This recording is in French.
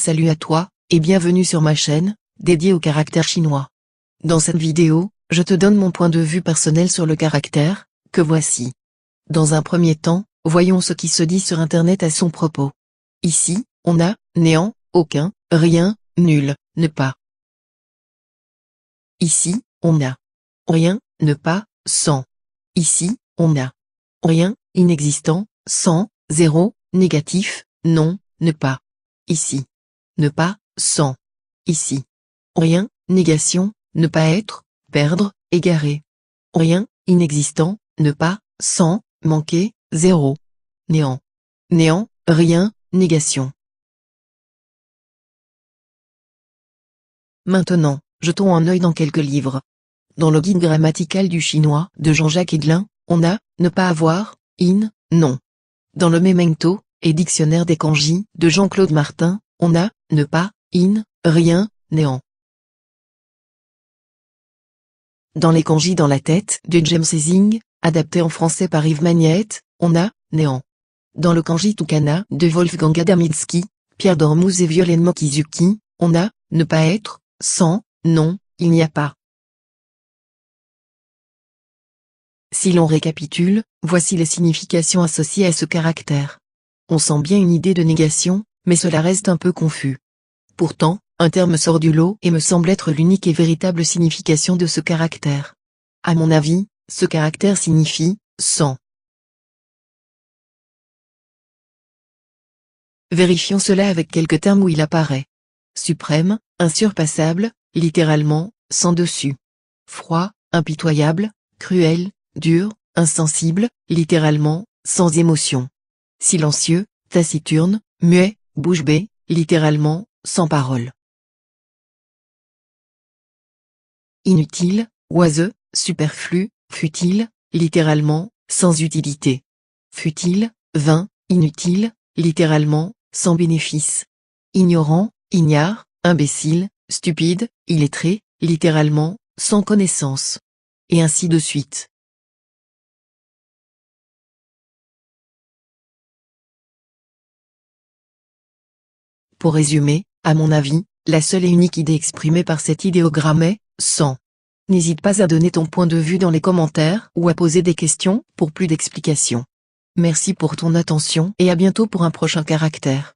Salut à toi, et bienvenue sur ma chaîne, dédiée au caractère chinois. Dans cette vidéo, je te donne mon point de vue personnel sur le caractère, que voici. Dans un premier temps, voyons ce qui se dit sur internet à son propos. Ici, on a, néant, aucun, rien, nul, ne pas. Ici, on a rien, ne pas, sans. Ici, on a rien, inexistant, sans, zéro, négatif, non, ne pas. Ici. Ne pas, sans. Ici. Rien, négation, ne pas être, perdre, égarer. Rien, inexistant, ne pas, sans, manquer, zéro. Néant. Néant, rien, négation. Maintenant, jetons un œil dans quelques livres. Dans le guide grammatical du chinois de Jean-Jacques Hegelin, on a « ne pas avoir »,« in »,« non ». Dans le Memento et dictionnaire des kanji de Jean-Claude Martin, on a « ne pas »,« in »,« rien »,« néant ». Dans les kanji dans la tête de James Ising, adapté en français par Yves Magnette, on a « néant ». Dans le kanji Tukana de Wolfgang Adamitsky, Pierre Dormouz et Violaine Mokizuki, on a « ne pas être »,« sans »,« non »,« il n'y a pas ». Si l'on récapitule, voici les significations associées à ce caractère. On sent bien une idée de négation, mais cela reste un peu confus. Pourtant, un terme sort du lot et me semble être l'unique et véritable signification de ce caractère. À mon avis, ce caractère signifie « sans ». Vérifions cela avec quelques termes où il apparaît. Suprême, insurpassable, littéralement, sans dessus. Froid, impitoyable, cruel, dur, insensible, littéralement, sans émotion. Silencieux, taciturne, muet, bouche bée, littéralement, sans parole. Inutile, oiseux, superflu, futile, littéralement, sans utilité. Futile, vain, inutile, littéralement, sans bénéfice. Ignorant, ignare, imbécile, stupide, illettré, littéralement, sans connaissance. Et ainsi de suite. Pour résumer, à mon avis, la seule et unique idée exprimée par cet idéogramme est « sans ». N'hésite pas à donner ton point de vue dans les commentaires ou à poser des questions pour plus d'explications. Merci pour ton attention et à bientôt pour un prochain caractère.